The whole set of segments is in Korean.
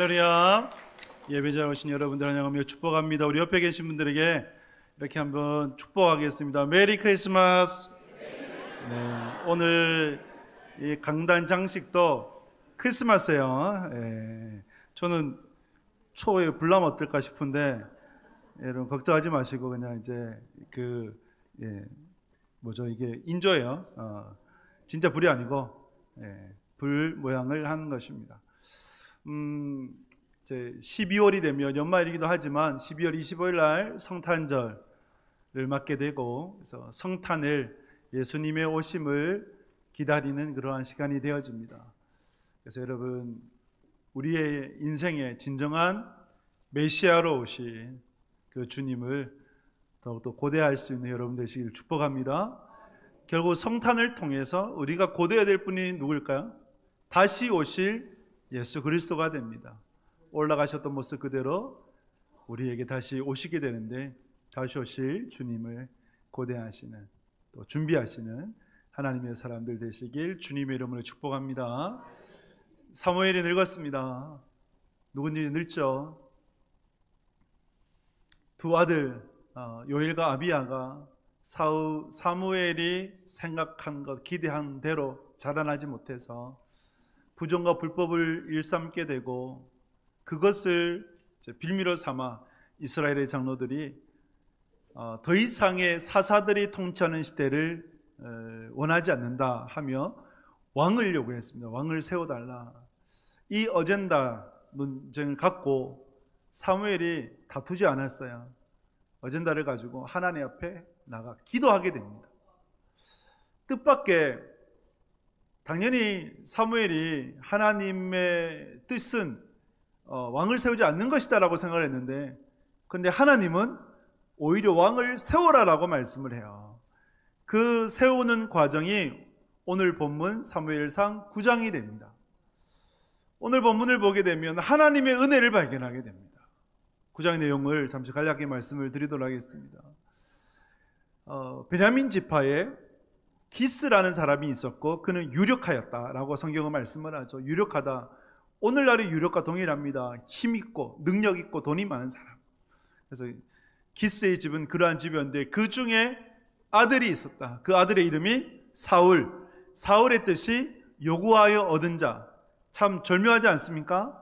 할렐루야. 예배자에 오신 여러분들 환영하며 축복합니다. 우리 옆에 계신 분들에게 이렇게 한번 축복하겠습니다. 메리 크리스마스. 네, 오늘 이 강단 장식도 크리스마스예요. 저는 초에 불나면 어떨까 싶은데 여러분 걱정하지 마시고 그냥 이제 이게 인조예요. 진짜 불이 아니고 불 모양을 하는 것입니다. 이제 12월이 되면 연말이기도 하지만 12월 25일 날 성탄절을 맞게 되고, 그래서 성탄을, 예수님의 오심을 기다리는 그러한 시간이 되어집니다. 그래서 여러분, 우리의 인생의 진정한 메시아로 오신 그 주님을 더욱더 고대할 수 있는 여러분 되시길 축복합니다. 결국 성탄을 통해서 우리가 고대해야 될 분이 누굴까요? 다시 오실 예수 그리스도가 됩니다. 올라가셨던 모습 그대로 우리에게 다시 오시게 되는데, 다시 오실 주님을 고대하시는, 또 준비하시는 하나님의 사람들 되시길 주님의 이름으로 축복합니다. 사무엘이 늙었습니다. 누군지 늙죠. 두 아들 요엘과 아비야가 사무엘이 생각한 것, 기대한 대로 자라나지 못해서 부정과 불법을 일삼게 되고, 그것을 빌미로 삼아 이스라엘의 장로들이 더 이상의 사사들이 통치하는 시대를 원하지 않는다 하며 왕을 요구했습니다. 왕을 세워달라. 이 어젠다 논쟁을 갖고 사무엘이 다투지 않았어요. 어젠다를 가지고 하나님 앞에 나가 기도하게 됩니다. 뜻밖의, 당연히 사무엘이 하나님의 뜻은 왕을 세우지 않는 것이다 라고 생각을 했는데, 그런데 하나님은 오히려 왕을 세워라라고 말씀을 해요. 그 세우는 과정이 오늘 본문 사무엘상 9장이 됩니다. 오늘 본문을 보게 되면 하나님의 은혜를 발견하게 됩니다. 9장의 내용을 잠시 간략하게 말씀을 드리도록 하겠습니다. 베냐민 지파에 기스라는 사람이 있었고 그는 유력하였다라고 성경은 말씀을 하죠. 유력하다. 오늘날의 유력과 동일합니다. 힘있고 능력있고 돈이 많은 사람. 그래서 기스의 집은 그러한 집이었는데 그 중에 아들이 있었다. 그 아들의 이름이 사울. 사울의 뜻이 요구하여 얻은 자. 참 절묘하지 않습니까?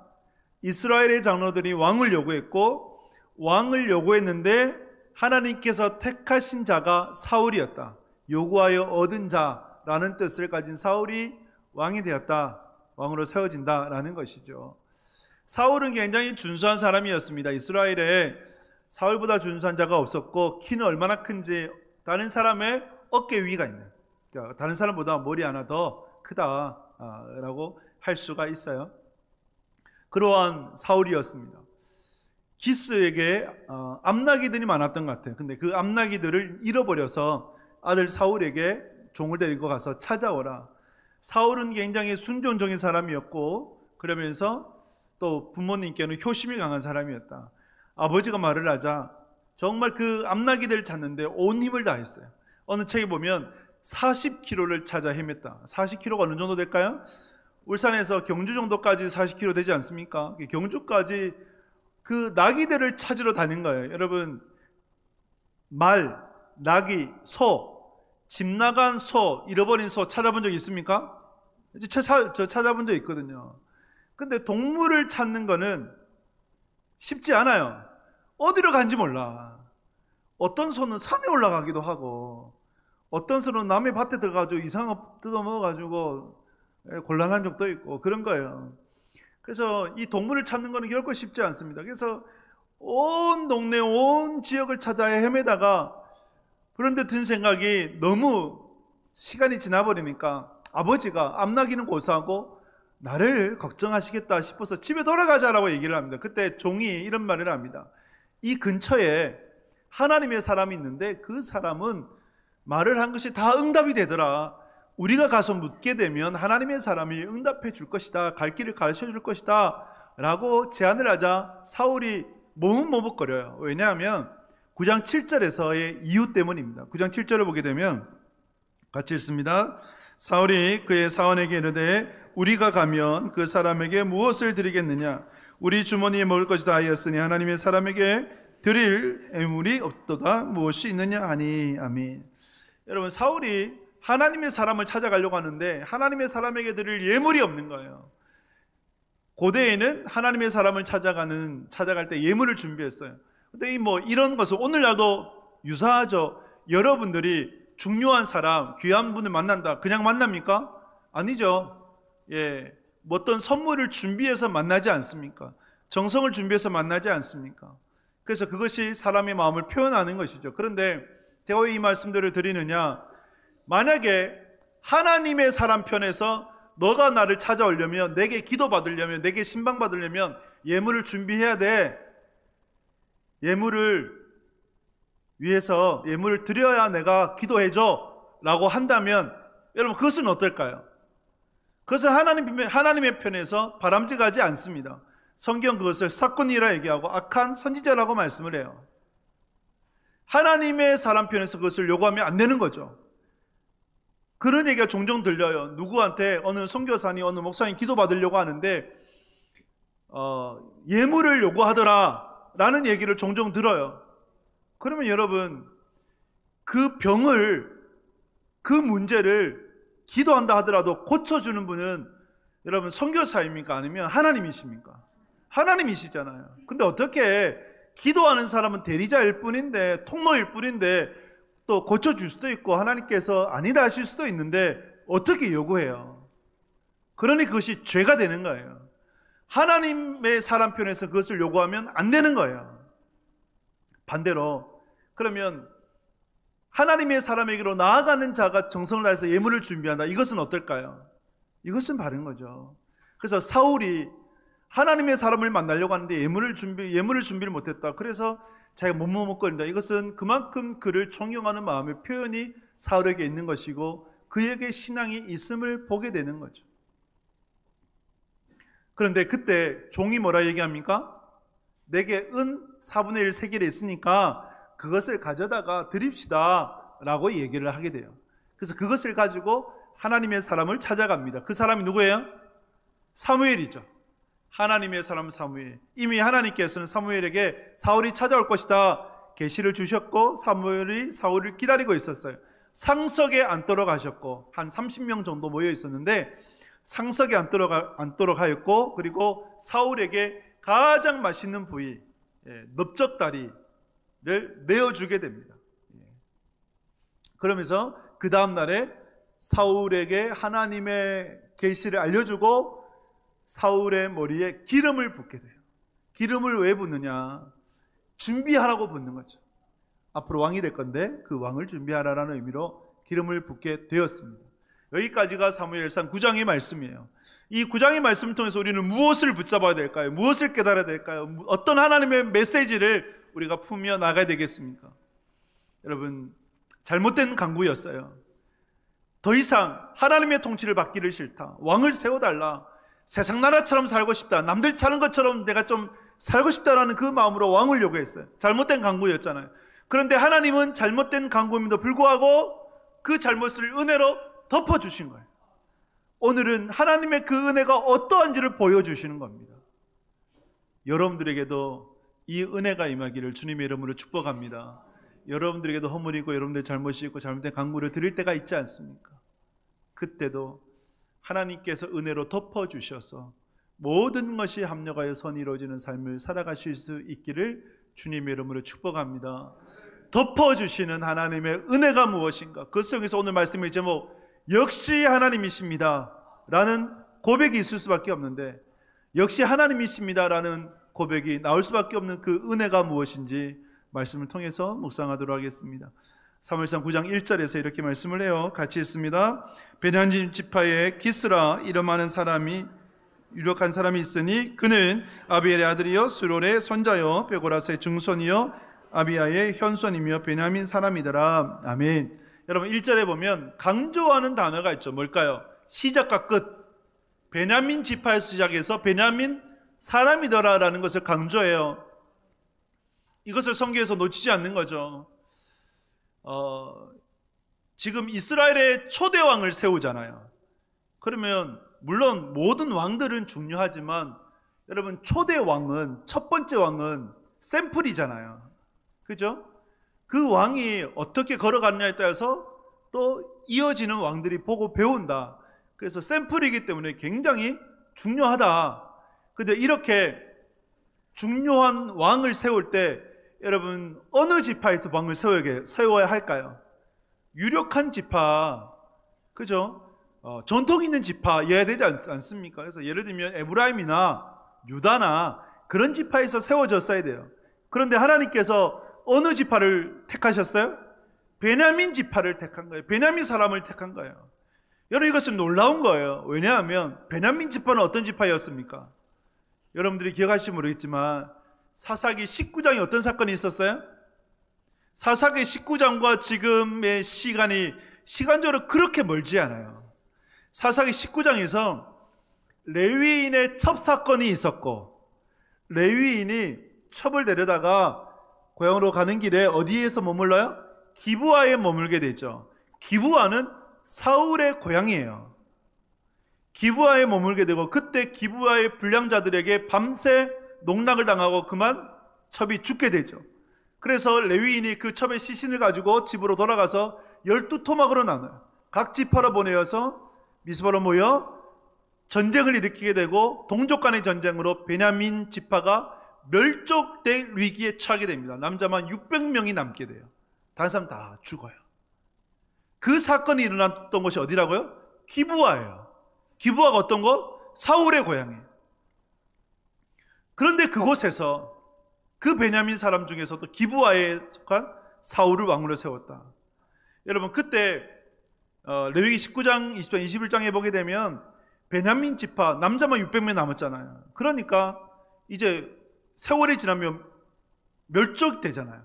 이스라엘의 장로들이 왕을 요구했고, 왕을 요구했는데 하나님께서 택하신 자가 사울이었다. 요구하여 얻은 자라는 뜻을 가진 사울이 왕이 되었다. 왕으로 세워진다라는 것이죠. 사울은 굉장히 준수한 사람이었습니다. 이스라엘에 사울보다 준수한 자가 없었고, 키는 얼마나 큰지 다른 사람의 어깨 위가 있는, 그러니까 다른 사람보다 머리 하나 더 크다라고 할 수가 있어요. 그러한 사울이었습니다. 기스에게 암나기들이 많았던 것 같아요. 근데 그 암나기들을 잃어버려서 아들 사울에게 종을 데리고 가서 찾아오라. 사울은 굉장히 순종적인 사람이었고, 그러면서 또 부모님께는 효심이 강한 사람이었다. 아버지가 말을 하자 정말 그 암나기들을 찾는데 온 힘을 다했어요. 어느 책에 보면 40km를 찾아 헤맸다. 40km가 어느 정도 될까요? 울산에서 경주 정도까지 40km 되지 않습니까? 경주까지 그 나귀들을 찾으러 다닌 거예요. 여러분, 말, 나귀, 소, 집 나간 소, 잃어버린 소 찾아본 적 있습니까? 저 찾아본 적 있거든요. 근데 동물을 찾는 거는 쉽지 않아요. 어디로 간지 몰라. 어떤 소는 산에 올라가기도 하고, 어떤 소는 남의 밭에 들어가지고 이상한 거 뜯어먹어가지고 곤란한 적도 있고 그런 거예요. 그래서 이 동물을 찾는 거는 결코 쉽지 않습니다. 그래서 온 동네, 온 지역을 찾아 헤매다가, 그런데 든 생각이, 너무 시간이 지나버리니까 아버지가 암나기는 고사하고 나를 걱정하시겠다 싶어서 집에 돌아가자라고 얘기를 합니다. 그때 종이 이런 말을 합니다. 이 근처에 하나님의 사람이 있는데 그 사람은 말을 한 것이 다 응답이 되더라. 우리가 가서 묻게 되면 하나님의 사람이 응답해 줄 것이다. 갈 길을 가르쳐 줄 것이다 라고 제안을 하자 사울이 머뭇머뭇거려요. 왜냐하면 9장 7절에서의 이유 때문입니다. 9장 7절을 보게 되면 같이 읽습니다. 사울이 그의 사원에게 이르되 우리가 가면 그 사람에게 무엇을 드리겠느냐? 우리 주머니에 먹을 것이 다 하였으니 하나님의 사람에게 드릴 예물이 없도다. 무엇이 있느냐 하니. 아멘. 여러분, 사울이 하나님의 사람을 찾아가려고 하는데 하나님의 사람에게 드릴 예물이 없는 거예요. 고대에는 하나님의 사람을 찾아갈 때 예물을 준비했어요. 근데 이런 것은 오늘날도 유사하죠. 여러분들이 중요한 사람, 귀한 분을 만난다. 그냥 만납니까? 아니죠. 어떤 선물을 준비해서 만나지 않습니까? 정성을 준비해서 만나지 않습니까? 그래서 그것이 사람의 마음을 표현하는 것이죠. 그런데 제가 왜 이 말씀들을 드리느냐? 만약에 하나님의 사람 편에서 너가 나를 찾아오려면, 내게 기도받으려면, 내게 신방받으려면 예물을 준비해야 돼. 예물을 위해서 예물을 드려야 내가 기도해줘 라고 한다면 여러분, 그것은 어떨까요? 그것은 하나님의 편에서 바람직하지 않습니다. 성경 그것을 사건이라 얘기하고 악한 선지자라고 말씀을 해요. 하나님의 사람 편에서 그것을 요구하면 안 되는 거죠. 그런 얘기가 종종 들려요. 누구한테 어느 선교사님, 어느 목사님 기도받으려고 하는데 예물을 요구하더라 라는 얘기를 종종 들어요. 그러면 여러분, 그 병을, 그 문제를 기도한다 하더라도 고쳐주는 분은 여러분 선교사입니까? 아니면 하나님이십니까? 하나님이시잖아요. 근데 어떻게 기도하는 사람은 대리자일 뿐인데, 통로일 뿐인데 또 고쳐줄 수도 있고 하나님께서 아니다 하실 수도 있는데 어떻게 요구해요? 그러니 그것이 죄가 되는 거예요. 하나님의 사람 편에서 그것을 요구하면 안 되는 거예요. 반대로, 그러면 하나님의 사람에게로 나아가는 자가 정성을 다해서 예물을 준비한다. 이것은 어떨까요? 이것은 바른 거죠. 그래서 사울이 하나님의 사람을 만나려고 하는데 예물을 준비를 못했다. 그래서 자기가 머뭇거린다. 이것은 그만큼 그를 존경하는 마음의 표현이 사울에게 있는 것이고 그에게 신앙이 있음을 보게 되는 거죠. 그런데 그때 종이 뭐라 얘기합니까? 내게 은 4분의 1 세겔이 있으니까 그것을 가져다가 드립시다 라고 얘기를 하게 돼요. 그래서 그것을 가지고 하나님의 사람을 찾아갑니다. 그 사람이 누구예요? 사무엘이죠. 하나님의 사람 사무엘. 이미 하나님께서는 사무엘에게 사울이 찾아올 것이다 계시를 주셨고 사무엘이 사울을 기다리고 있었어요. 상석에 앉도록 하셨고 한 30명 정도 모여 있었는데 상석에 앉도록 하였고, 그리고 사울에게 가장 맛있는 부위 넓적다리를 내어주게 됩니다. 그러면서 그 다음 날에 사울에게 하나님의 계시를 알려주고 사울의 머리에 기름을 붓게 돼요. 기름을 왜 붓느냐? 준비하라고 붓는 거죠. 앞으로 왕이 될 건데 그 왕을 준비하라라는 의미로 기름을 붓게 되었습니다. 여기까지가 사무엘상 9장의 말씀이에요. 이 9장의 말씀을 통해서 우리는 무엇을 붙잡아야 될까요? 무엇을 깨달아야 될까요? 어떤 하나님의 메시지를 우리가 품며 나가야 되겠습니까? 여러분, 잘못된 강구였어요. 더 이상 하나님의 통치를 받기를 싫다. 왕을 세워달라. 세상 나라처럼 살고 싶다. 남들 사는 것처럼 내가 좀 살고 싶다라는 그 마음으로 왕을 요구했어요. 잘못된 강구였잖아요. 그런데 하나님은 잘못된 강구임에도 불구하고 그 잘못을 은혜로 덮어주신 거예요. 오늘은 하나님의 그 은혜가 어떠한지를 보여주시는 겁니다. 여러분들에게도 이 은혜가 임하기를 주님의 이름으로 축복합니다. 여러분들에게도 허물이 있고 여러분들의 잘못이 있고 잘못된 강구를 드릴 때가 있지 않습니까? 그때도 하나님께서 은혜로 덮어주셔서 모든 것이 합력하여 선이 이루어지는 삶을 살아가실 수 있기를 주님의 이름으로 축복합니다. 덮어주시는 하나님의 은혜가 무엇인가? 그 속에서 오늘 말씀의 제목, 역시 하나님이십니다 라는 고백이 있을 수밖에 없는데, 역시 하나님이십니다 라는 고백이 나올 수밖에 없는 그 은혜가 무엇인지 말씀을 통해서 묵상하도록 하겠습니다. 사무엘상 9장 1절에서 이렇게 말씀을 해요. 같이 읽습니다. 베냐민 지파에 기스라 이름하는 사람이 유력한 사람이 있으니 그는 아비엘의 아들이요 수롤의 손자요 베고라스의 증손이요 아비야의 현손이며 베냐민 사람이더라. 아멘. 여러분 1절에 보면 강조하는 단어가 있죠. 뭘까요? 시작과 끝. 베냐민 지파에서 시작해서 베냐민 사람이더라 라는 것을 강조해요. 이것을 성경에서 놓치지 않는 거죠. 지금 이스라엘의 초대 왕을 세우잖아요. 그러면 물론 모든 왕들은 중요하지만 여러분, 초대 왕은, 첫 번째 왕은 샘플이잖아요. 그죠? 그 왕이 어떻게 걸어가느냐에 따라서 또 이어지는 왕들이 보고 배운다. 그래서 샘플이기 때문에 굉장히 중요하다. 근데 이렇게 중요한 왕을 세울 때 여러분, 어느 지파에서 왕을 세워야 할까요? 유력한 지파, 그죠? 전통 있는 지파여야 되지 않습니까? 그래서 예를 들면 에브라임이나 유다나 그런 지파에서 세워졌어야 돼요. 그런데 하나님께서 어느 지파를 택하셨어요? 베냐민 지파를 택한 거예요. 베냐민 사람을 택한 거예요. 여러분, 이것은 놀라운 거예요. 왜냐하면 베냐민 지파는 어떤 지파였습니까? 여러분들이 기억하실지 모르겠지만 사사기 19장에 어떤 사건이 있었어요? 사사기 19장과 지금의 시간이 시간적으로 그렇게 멀지 않아요. 사사기 19장에서 레위인의 첩사건이 있었고, 레위인이 첩을 데려다가 고향으로 가는 길에 어디에서 머물러요? 기브아에 머물게 되죠. 기브아는 사울의 고향이에요. 기브아에 머물게 되고, 그때 기브아의 불량자들에게 밤새 농락을 당하고 그만 첩이 죽게 되죠. 그래서 레위인이 그 첩의 시신을 가지고 집으로 돌아가서 12토막으로 나눠요. 각 지파로 보내어서 미스바로 모여 전쟁을 일으키게 되고, 동족 간의 전쟁으로 베냐민 지파가 멸족될 위기에 처하게 됩니다. 남자만 600명이 남게 돼요. 다른 사람 다 죽어요. 그 사건이 일어났던 곳이 어디라고요? 기브아예요. 기브아가 어떤 곳? 사울의 고향이에요. 그런데 그곳에서 그 베냐민 사람 중에서도 기브아에 속한 사울을 왕으로 세웠다. 여러분, 그때 레위기 19장, 20장, 21장에 보게 되면 베냐민 지파 남자만 600명 남았잖아요. 그러니까 이제 세월이 지나면 멸족되잖아요.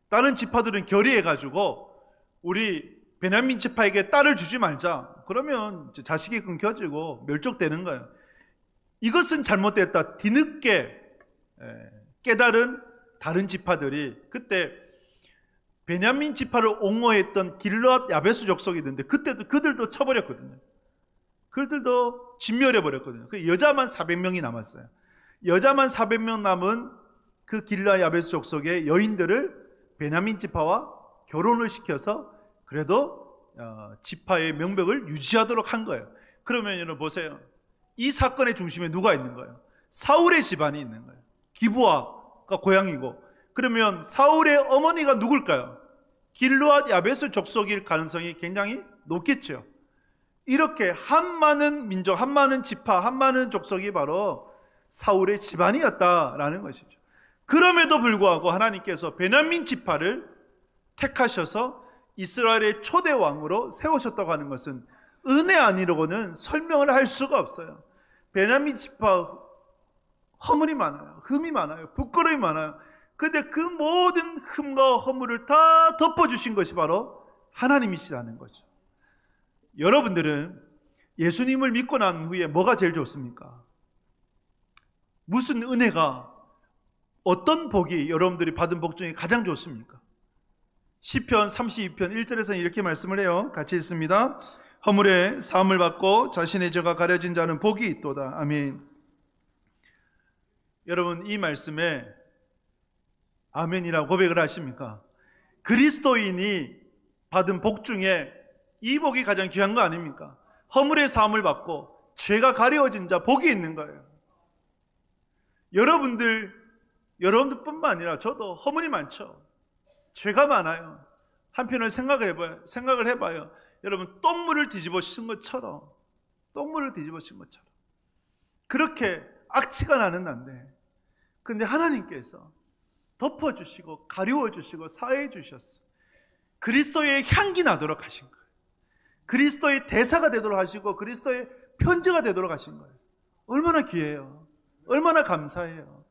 다른 지파들은 결의해가지고 우리 베냐민 지파에게 딸을 주지 말자. 그러면 자식이 끊겨지고 멸족되는 거예요. 이것은 잘못됐다. 뒤늦게 깨달은 다른 지파들이 그때 베냐민 지파를 옹호했던 길르앗 야베스 족속이 있는데, 그때도 그들도 쳐버렸거든요. 그들도 진멸해버렸거든요. 그 여자만 400명이 남았어요. 여자만 400명 남은 그 길르앗 야베스 족속의 여인들을 베냐민 지파와 결혼을 시켜서 그래도 지파의 명백을 유지하도록 한 거예요. 그러면 여러분 보세요. 이 사건의 중심에 누가 있는 거예요? 사울의 집안이 있는 거예요. 기브아가 고향이고, 그러면 사울의 어머니가 누굴까요? 길르앗 야베스 족속일 가능성이 굉장히 높겠죠. 이렇게 한많은 민족, 한많은 지파, 한많은 족속이 바로 사울의 집안이었다라는 것이죠. 그럼에도 불구하고 하나님께서 베냐민 지파를 택하셔서 이스라엘의 초대 왕으로 세우셨다고 하는 것은 은혜 아니로고는 설명을 할 수가 없어요. 베냐민 지파 허물이 많아요. 흠이 많아요. 부끄러움이 많아요. 근데 그 모든 흠과 허물을 다 덮어주신 것이 바로 하나님이시라는 거죠. 여러분들은 예수님을 믿고 난 후에 뭐가 제일 좋습니까? 무슨 은혜가, 어떤 복이 여러분들이 받은 복 중에 가장 좋습니까? 시편 32편 1절에서는 이렇게 말씀을 해요. 같이 읽습니다. 허물에 사함을 받고 자신의 죄가 가려진 자는 복이 있도다. 아멘. 여러분, 이 말씀에 아멘이라고 고백을 하십니까? 그리스도인이 받은 복 중에 이 복이 가장 귀한 거 아닙니까? 허물의 사함을 받고 죄가 가려진 자, 복이 있는 거예요. 여러분들뿐만 아니라 저도 허물이 많죠. 죄가 많아요. 한편을 생각을 해봐요. 여러분, 똥물을 뒤집어 씌운 것처럼, 그렇게 악취가 나는 난데, 근데 하나님께서 덮어주시고 가리워주시고 사해주셨어요. 그리스도의 향기 나도록 하신 거예요. 그리스도의 대사가 되도록 하시고 그리스도의 편지가 되도록 하신 거예요. 얼마나 귀해요. 얼마나 감사해요.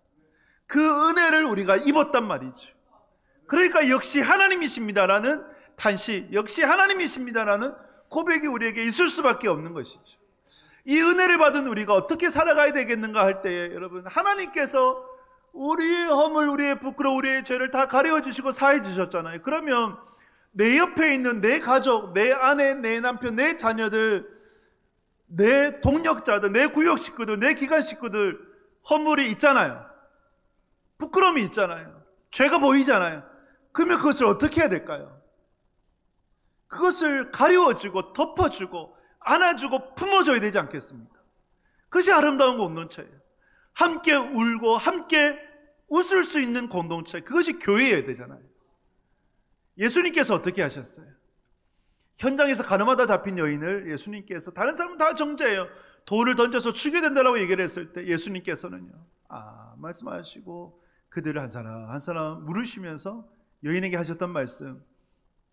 그 은혜를 우리가 입었단 말이죠. 그러니까 역시 하나님이십니다라는 탄식, 역시 하나님이십니다라는 고백이 우리에게 있을 수밖에 없는 것이죠. 이 은혜를 받은 우리가 어떻게 살아가야 되겠는가 할 때에 여러분, 하나님께서 우리의 허물, 우리의 부끄러움, 우리의 죄를 다 가려주시고 사해 주셨잖아요. 그러면 내 옆에 있는 내 가족, 내 아내, 내 남편, 내 자녀들, 내 동력자들, 내 구역 식구들, 내 기관 식구들 허물이 있잖아요. 부끄러움이 있잖아요. 죄가 보이잖아요. 그러면 그것을 어떻게 해야 될까요? 그것을 가리워주고 덮어주고 안아주고 품어줘야 되지 않겠습니까? 그것이 아름다운 공동체예요. 함께 울고 함께 웃을 수 있는 공동체, 그것이 교회여야 되잖아요. 예수님께서 어떻게 하셨어요? 현장에서 가늠하다 잡힌 여인을 예수님께서, 다른 사람은 다 정죄해요. 돌을 던져서 죽여야 된다고 얘기를 했을 때 예수님께서는요, 말씀하시고 그들을 한 사람 한 사람 물으시면서 여인에게 하셨던 말씀,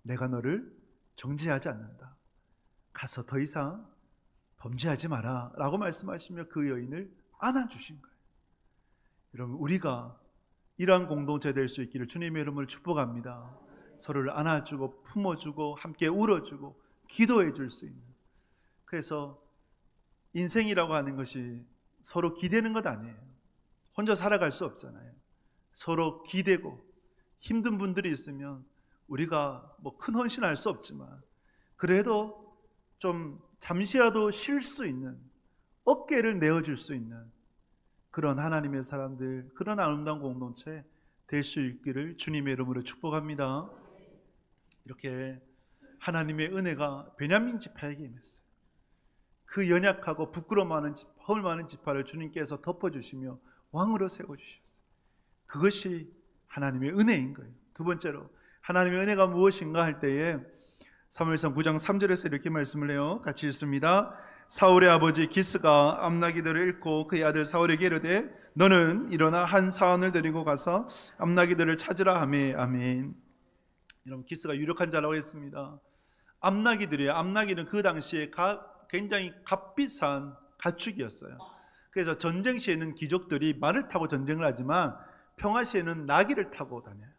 내가 너를 정죄하지 않는다. 가서 더 이상 범죄하지 마라 라고 말씀하시며 그 여인을 안아주신 거예요. 여러분, 우리가 이러한 공동체 될 수 있기를 주님의 이름으로 축복합니다. 서로를 안아주고 품어주고 함께 울어주고 기도해 줄 수 있는, 그래서 인생이라고 하는 것이 서로 기대는 것 아니에요. 혼자 살아갈 수 없잖아요. 서로 기대고 힘든 분들이 있으면 우리가 큰 헌신할 수 없지만 그래도 좀 잠시라도 쉴 수 있는, 어깨를 내어줄 수 있는 그런 하나님의 사람들, 그런 아름다운 공동체 될 수 있기를 주님의 이름으로 축복합니다. 이렇게 하나님의 은혜가 베냐민 지파에게 임했어요. 그 연약하고 부끄러워하는 허울 많은 지파를 주님께서 덮어주시며 왕으로 세워주셨어요. 그것이 하나님의 은혜인 거예요. 두 번째로 하나님의 은혜가 무엇인가 할 때에 사무엘상 9장 3절에서 이렇게 말씀을 해요. 같이 읽습니다. 사울의 아버지 기스가 암나기들을 잃고 그의 아들 사울에게 이르되 너는 일어나 한 사원을 데리고 가서 암나기들을 찾으라 하매. 아멘. 여러분, 기스가 유력한 자라고 했습니다. 암나기들이에요. 암나기는 그 당시에 굉장히 값비싼 가축이었어요. 그래서 전쟁 시에는 귀족들이 말을 타고 전쟁을 하지만 평화 시에는 나귀를 타고 다녀요.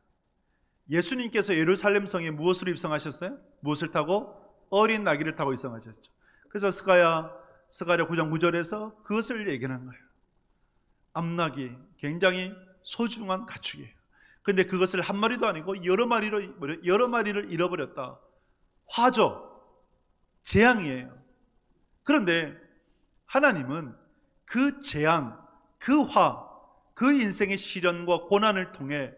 예수님께서 예루살렘 성에 무엇으로 입성하셨어요? 무엇을 타고? 어린 나귀를 타고 입성하셨죠. 그래서 스가랴 9장 9절에서 그것을 얘기하는 거예요. 암나귀, 굉장히 소중한 가축이에요. 그런데 그것을 한 마리도 아니고 여러 마리를 잃어버렸다. 화죠. 재앙이에요. 그런데 하나님은 그 재앙, 그 화, 그 인생의 시련과 고난을 통해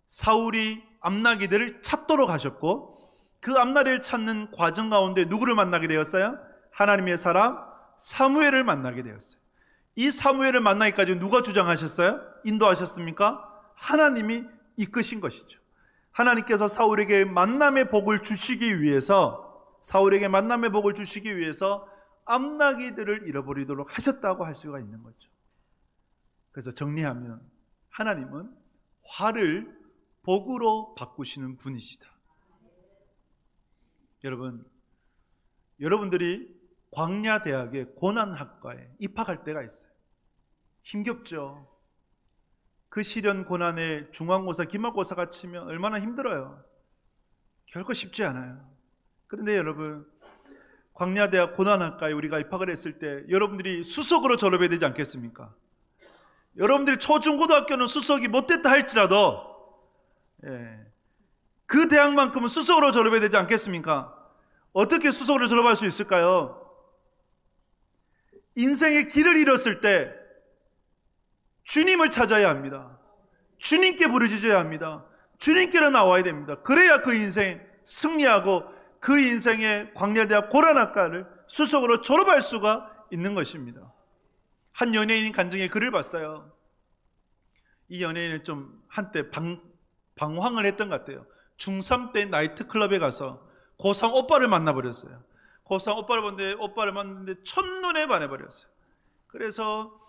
사울이 암나귀들을 찾도록 하셨고, 그 암나귀를 찾는 과정 가운데 누구를 만나게 되었어요? 하나님의 사람 사무엘을 만나게 되었어요. 이 사무엘을 만나기까지 누가 주장하셨어요? 인도하셨습니까? 하나님이 이끄신 것이죠. 하나님께서 사울에게 만남의 복을 주시기 위해서, 암나귀들을 잃어버리도록 하셨다고 할 수가 있는 거죠. 그래서 정리하면 하나님은 화를 복으로 바꾸시는 분이시다. 여러분들이 광야대학의 고난학과에 입학할 때가 있어요. 힘겹죠. 그 시련 고난에 중간고사, 기말고사가 치면 얼마나 힘들어요. 결코 쉽지 않아요. 그런데 여러분, 광야대학 고난학과에 우리가 입학을 했을 때 여러분들이 수석으로 졸업해야 되지 않겠습니까? 여러분들이 초중고등학교는 수석이 못됐다 할지라도 그 대학만큼은 수석으로 졸업해야 되지 않겠습니까? 어떻게 수석으로 졸업할 수 있을까요? 인생의 길을 잃었을 때 주님을 찾아야 합니다. 주님께 부르짖어야 합니다. 주님께로 나와야 됩니다. 그래야 그 인생 승리하고 그 인생의 광야대학 고난학과를 수석으로 졸업할 수가 있는 것입니다. 한 연예인이 간증의 글을 봤어요. 이 연예인은 좀 한때 방황을 했던 것 같아요. 중3 때 나이트클럽에 가서 고3 오빠를 만나버렸어요. 고3 오빠를 만났는데 첫눈에 반해버렸어요. 그래서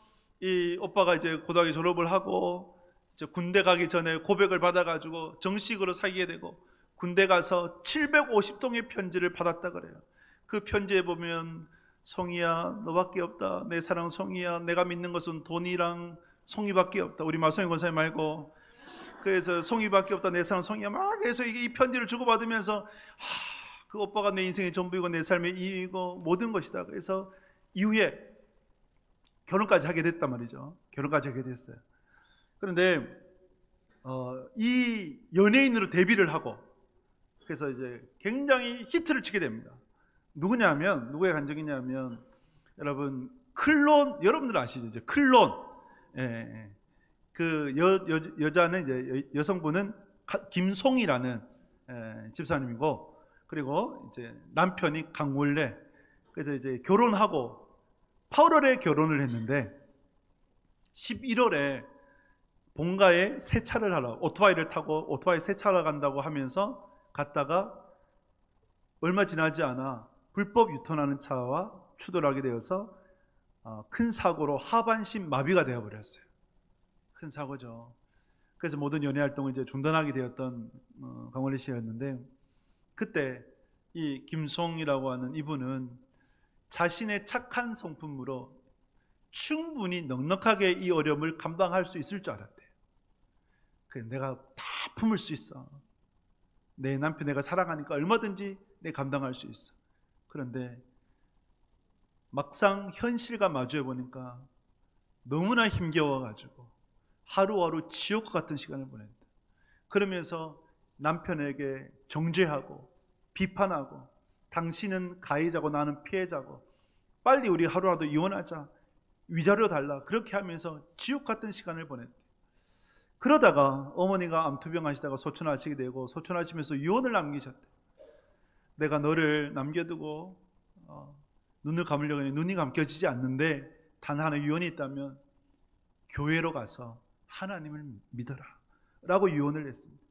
이 오빠가 이제 고등학교 졸업을 하고 이제 군대 가기 전에 고백을 받아가지고 정식으로 사귀게 되고, 군대 가서 750통의 편지를 받았다 그래요. 그 편지에 보면 송이야, 너밖에 없다. 내 사랑 송이야, 내가 믿는 것은 돈이랑 송이밖에 없다. 우리 마성희 권사님 말고. 그래서 송이밖에 없다. 내 사랑 송이야. 막 해서 이 편지를 주고받으면서 그 오빠가 내 인생의 전부이고 내 삶의 이유이고 모든 것이다. 그래서 이후에 결혼까지 하게 됐단 말이죠. 결혼까지 하게 됐어요. 그런데 이 연예인으로 데뷔를 하고, 그래서 이제 굉장히 히트를 치게 됩니다. 누구의 간증이냐면, 여러분, 클론, 여러분들 아시죠? 이제 클론. 예. 그 여자는 이제 여성분은 김송이라는 집사님이고, 그리고 이제 남편이 강원래. 그래서 이제 결혼하고 8월에 결혼을 했는데 11월에 본가에 세차를 하러 오토바이를 타고 오토바이 세차하러 간다고 하면서 갔다가 얼마 지나지 않아 불법 유턴하는 차와 추돌하게 되어서 큰 사고로 하반신 마비가 되어버렸어요. 큰 사고죠. 그래서 모든 연애 활동을 이제 중단하게 되었던 강원래 씨였는데, 그때 이 김송이라고 하는 이분은 자신의 착한 성품으로 충분히 넉넉하게 이 어려움을 감당할 수 있을 줄 알았대요. 내가 다 품을 수 있어. 내 남편 내가 사랑하니까 얼마든지 내 감당할 수 있어. 그런데 막상 현실과 마주해 보니까 너무나 힘겨워가지고 하루하루 지옥과 같은 시간을 보낸다. 그러면서 남편에게 정죄하고 비판하고, 당신은 가해자고 나는 피해자고, 빨리 우리 하루라도 이혼하자, 위자료 달라, 그렇게 하면서 지옥 같은 시간을 보냈대. 그러다가 어머니가 암투병 하시다가 소천하시게 되고, 소천하시면서 유언을 남기셨대. 내가 너를 남겨두고 눈을 감으려고 하니 눈이 감겨지지 않는데 단 하나의 유언이 있다면 교회로 가서 하나님을 믿어라 라고 유언을 했습니다.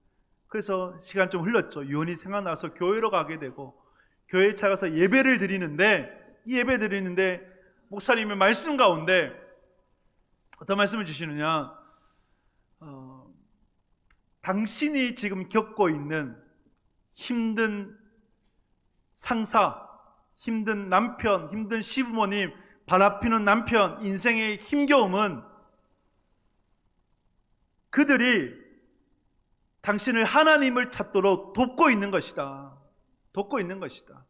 그래서 시간 좀 흘렀죠. 유언이 생각나서 교회로 가게 되고, 교회에 찾아가서 예배를 드리는데, 이 예배 드리는데 목사님의 말씀 가운데 어떤 말씀을 주시느냐, 당신이 지금 겪고 있는 힘든 상사, 힘든 남편, 힘든 시부모님, 바라피는 남편, 인생의 힘겨움은 그들이 당신을 하나님을 찾도록 돕고 있는 것이다. 돕고 있는 것이다.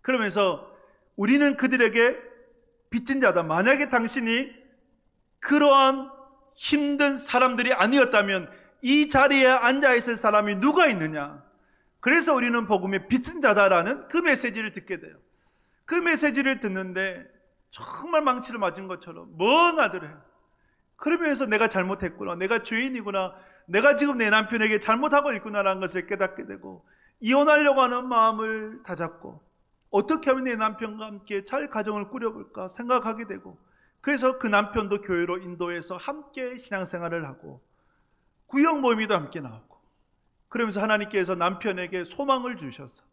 그러면서 우리는 그들에게 빚진 자다. 만약에 당신이 그러한 힘든 사람들이 아니었다면 이 자리에 앉아있을 사람이 누가 있느냐. 그래서 우리는 복음의 빚진 자다라는 그 메시지를 듣게 돼요. 그 메시지를 듣는데 정말 망치를 맞은 것처럼 멍하더래. 그러면서 내가 잘못했구나, 내가 죄인이구나, 내가 지금 내 남편에게 잘못하고 있구나라는 것을 깨닫게 되고, 이혼하려고 하는 마음을 다잡고 어떻게 하면 내 남편과 함께 잘 가정을 꾸려볼까 생각하게 되고, 그래서 그 남편도 교회로 인도해서 함께 신앙생활을 하고 구역 모임에도 함께 나오고, 그러면서 하나님께서 남편에게 소망을 주셔서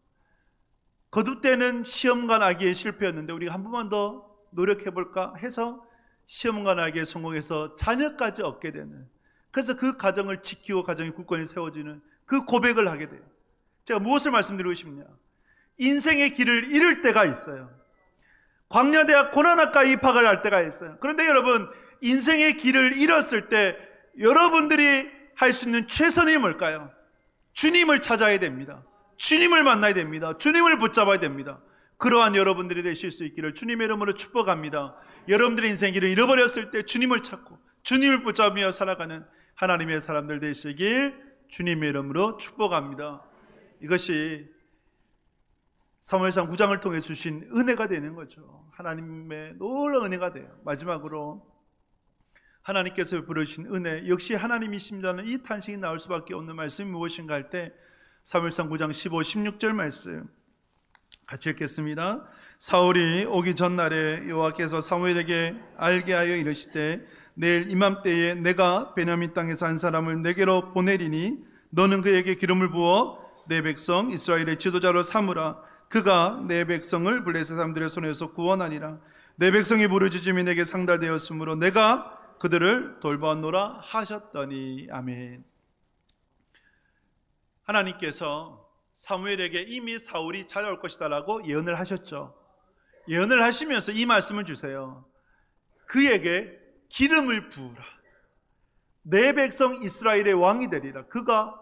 거듭되는 시험관 하기에 실패했는데 우리가 한 번만 더 노력해볼까 해서 시험관 하기에 성공해서 자녀까지 얻게 되는, 그래서 그 가정을 지키고 가정의 굳건히 세워지는 그 고백을 하게 돼요. 제가 무엇을 말씀드리고 싶냐, 인생의 길을 잃을 때가 있어요. 광야대학 고난학과 입학을 할 때가 있어요. 그런데 여러분, 인생의 길을 잃었을 때 여러분들이 할 수 있는 최선이 뭘까요? 주님을 찾아야 됩니다. 주님을 만나야 됩니다. 주님을 붙잡아야 됩니다. 그러한 여러분들이 되실 수 있기를 주님의 이름으로 축복합니다. 여러분들의 인생 길을 잃어버렸을 때 주님을 찾고 주님을 붙잡으며 살아가는 하나님의 사람들 되시길 주님의 이름으로 축복합니다. 이것이 사무엘상 9장을 통해 주신 은혜가 되는 거죠. 하나님의 놀라운 은혜가 돼요. 마지막으로 하나님께서 부르신 은혜, 역시 하나님이십니다는 이 탄식이 나올 수밖에 없는 말씀이 무엇인가 할 때 사무엘상 9장 15, 16절 말씀 같이 읽겠습니다. 사울이 오기 전날에 여호와께서 사무엘에게 알게 하여 이르시되 내일 이맘때에 내가 베냐민 땅에서 한 사람을 내게로 보내리니 너는 그에게 기름을 부어 내 백성 이스라엘의 지도자로 삼으라. 그가 내 백성을 블레셋 사람들의 손에서 구원하니라. 내 백성이 부르짖음이 내게 상달되었으므로 내가 그들을 돌보았노라 하셨더니. 아멘. 하나님께서 사무엘에게 이미 사울이 찾아올 것이다 라고 예언을 하셨죠. 예언을 하시면서 이 말씀을 주세요. 그에게 기름을 부으라. 내 백성 이스라엘의 왕이 되리라. 그가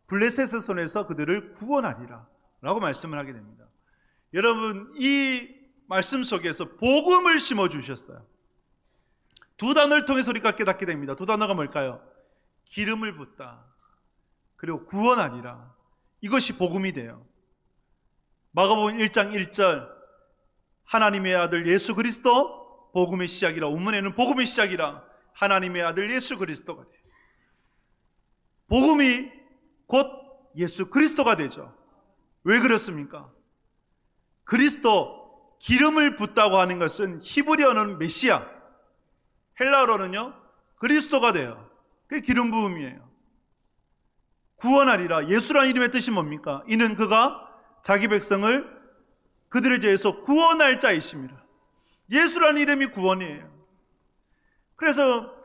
블레셋의 손에서 그들을 구원하리라 라고 말씀을 하게 됩니다. 여러분, 이 말씀 속에서 복음을 심어주셨어요. 두 단어를 통해서 우리가 깨닫게 됩니다. 두 단어가 뭘까요? 기름을 붓다, 그리고 구원하리라. 이것이 복음이 돼요. 마가복음 1장 1절 하나님의 아들 예수 그리스도 복음의 시작이라, 원문에는 복음의 시작이라, 하나님의 아들 예수 그리스도가 돼요. 복음이 곧 예수 그리스도가 되죠. 왜 그렇습니까? 그리스도, 기름을 붓다고 하는 것은 히브리어는 메시아, 헬라어로는요 그리스도가 돼요. 그게 기름 부음이에요. 구원하리라. 예수라는 이름의 뜻이 뭡니까? 이는 그가 자기 백성을 그들의 죄에서 구원할 자이십니다. 예수라는 이름이 구원이에요. 그래서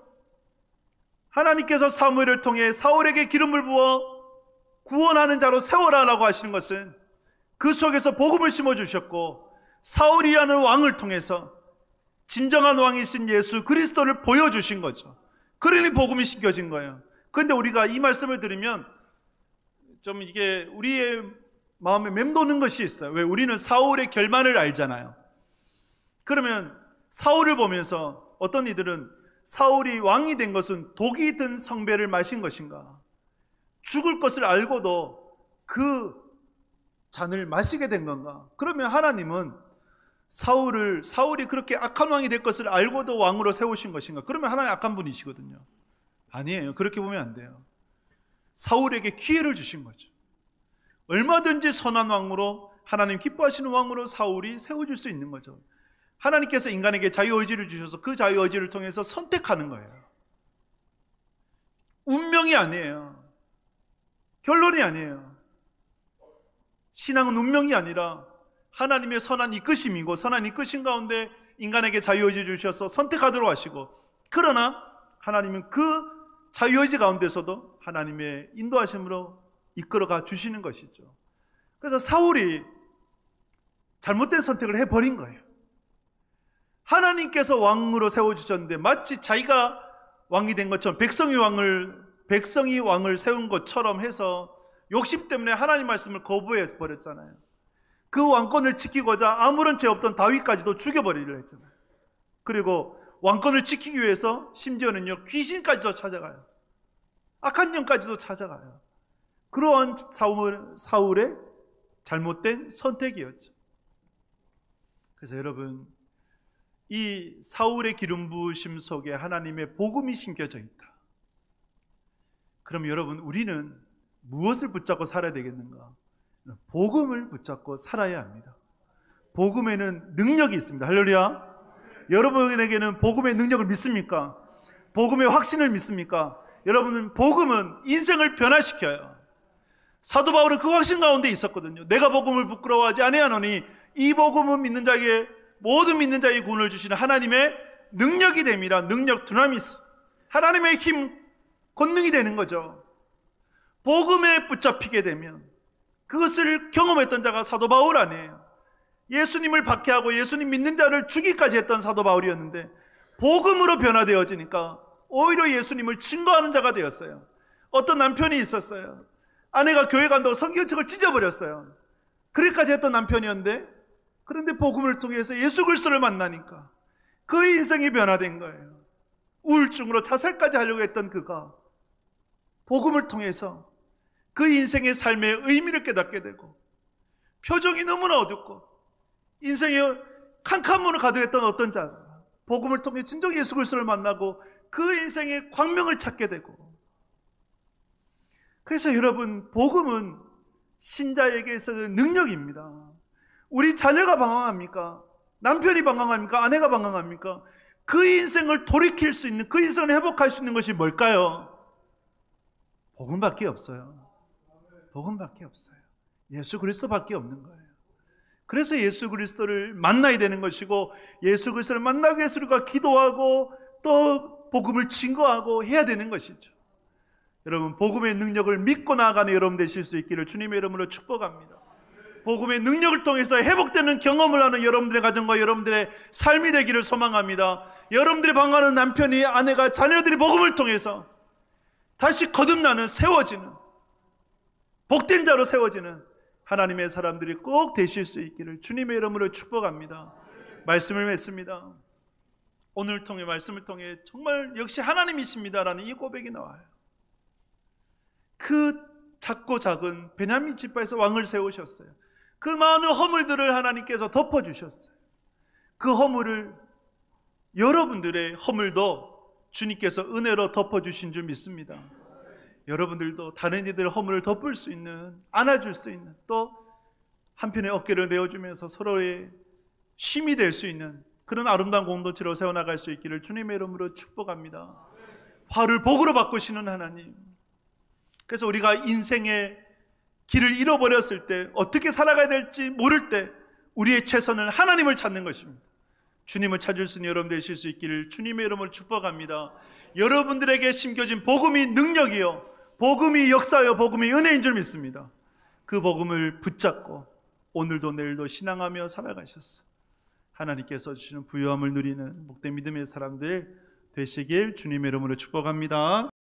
하나님께서 사무엘을 통해 사울에게 기름을 부어 구원하는 자로 세워라라고 하시는 것은 그 속에서 복음을 심어주셨고, 사울이라는 왕을 통해서 진정한 왕이신 예수 그리스도를 보여주신 거죠. 그러니 복음이 심겨진 거예요. 그런데 우리가 이 말씀을 들으면 좀 이게 우리의 마음에 맴도는 것이 있어요. 왜? 우리는 사울의 결말을 알잖아요. 그러면 사울을 보면서 어떤 이들은 사울이 왕이 된 것은 독이 든 성배를 마신 것인가, 죽을 것을 알고도 그 잔을 마시게 된 건가? 그러면 하나님은 사울이 그렇게 악한 왕이 될 것을 알고도 왕으로 세우신 것인가? 그러면 하나님 악한 분이시거든요. 아니에요. 그렇게 보면 안 돼요. 사울에게 기회를 주신 거죠. 얼마든지 선한 왕으로, 하나님 기뻐하시는 왕으로 사울이 세워질 수 있는 거죠. 하나님께서 인간에게 자유의지를 주셔서 그 자유의지를 통해서 선택하는 거예요. 운명이 아니에요. 결론이 아니에요. 신앙은 운명이 아니라 하나님의 선한 이끄심이고, 선한 이끄심 가운데 인간에게 자유의지 주셔서 선택하도록 하시고, 그러나 하나님은 그 자유의지 가운데서도 하나님의 인도하심으로 이끌어가 주시는 것이죠. 그래서 사울이 잘못된 선택을 해버린 거예요. 하나님께서 왕으로 세워주셨는데 마치 자기가 왕이 된 것처럼, 백성이 왕을 세운 것처럼 해서 욕심 때문에 하나님 말씀을 거부해 버렸잖아요. 그 왕권을 지키고자 아무런 죄 없던 다윗까지도 죽여버리려 했잖아요. 그리고 왕권을 지키기 위해서 심지어는요 귀신까지도 찾아가요. 악한 영까지도 찾아가요. 그러한 사울의 잘못된 선택이었죠. 그래서 여러분, 이 사울의 기름 부으심 속에 하나님의 복음이 심겨져 있다. 그럼 여러분, 우리는 무엇을 붙잡고 살아야 되겠는가? 복음을 붙잡고 살아야 합니다. 복음에는 능력이 있습니다. 할렐루야. 여러분에게는 복음의 능력을 믿습니까? 복음의 확신을 믿습니까? 여러분은 복음은 인생을 변화시켜요. 사도 바울은 그 확신 가운데 있었거든요. 내가 복음을 부끄러워하지 아니하노니 이 복음은 믿는 자에게, 모든 믿는 자에게 구원을 주시는 하나님의 능력이 됨이라. 능력, 두나미스, 하나님의 힘, 권능이 되는 거죠. 복음에 붙잡히게 되면 그것을 경험했던 자가 사도 바울 아니에요. 예수님을 박해하고 예수님 믿는 자를 죽이기까지 했던 사도 바울이었는데 복음으로 변화되어지니까 오히려 예수님을 증거하는 자가 되었어요. 어떤 남편이 있었어요. 아내가 교회 간다고 성경책을 찢어버렸어요. 그렇게까지 했던 남편이었는데, 그런데 복음을 통해서 예수 그리스도를 만나니까 그의 인생이 변화된 거예요. 우울증으로 자살까지 하려고 했던 그가 복음을 통해서 그 인생의 삶의 의미를 깨닫게 되고, 표정이 너무나 어둡고 인생의 캄캄함으로 가득했던 어떤 자가 복음을 통해 진정 예수 그리스도를 만나고 그 인생의 광명을 찾게 되고. 그래서 여러분, 복음은 신자에게 있어서 능력입니다. 우리 자녀가 방황합니까? 남편이 방황합니까? 아내가 방황합니까? 그 인생을 돌이킬 수 있는, 그 인생을 회복할 수 있는 것이 뭘까요? 복음밖에 없어요. 복음밖에 없어요. 예수 그리스도밖에 없는 거예요. 그래서 예수 그리스도를 만나야 되는 것이고, 예수 그리스도를 만나기 위해서 우리가 기도하고 또 복음을 증거하고 해야 되는 것이죠. 여러분, 복음의 능력을 믿고 나아가는 여러분 되실 수 있기를 주님의 이름으로 축복합니다. 복음의 능력을 통해서 회복되는 경험을 하는 여러분들의 가정과 여러분들의 삶이 되기를 소망합니다. 여러분들이 방황하는 남편이, 아내가, 자녀들이 복음을 통해서 다시 거듭나는, 세워지는, 복된 자로 세워지는 하나님의 사람들이 꼭 되실 수 있기를 주님의 이름으로 축복합니다. 말씀을 맺습니다. 오늘 통해, 말씀을 통해 정말 역시 하나님이십니다라는 이 고백이 나와요. 그 작고 작은 베냐민 지파에서 왕을 세우셨어요. 그 많은 허물들을 하나님께서 덮어주셨어요. 그 허물을, 여러분들의 허물도 주님께서 은혜로 덮어주신 줄 믿습니다. 여러분들도 다른 이들의 허물을 덮을 수 있는, 안아줄 수 있는, 또 한편의 어깨를 내어주면서 서로의 힘이 될 수 있는 그런 아름다운 공동체로 세워나갈 수 있기를 주님의 이름으로 축복합니다. 화를 복으로 바꾸시는 하나님. 그래서 우리가 인생의 길을 잃어버렸을 때, 어떻게 살아가야 될지 모를 때 우리의 최선은 하나님을 찾는 것입니다. 주님을 찾을 수 있는 여러분 되실 수 있기를 주님의 이름으로 축복합니다. 여러분들에게 심겨진 복음이 능력이요, 복음이 역사요, 복음이 은혜인 줄 믿습니다. 그 복음을 붙잡고 오늘도 내일도 신앙하며 살아가셨어. 하나님께서 주시는 부유함을 누리는 복된 믿음의 사람들 되시길 주님의 이름으로 축복합니다.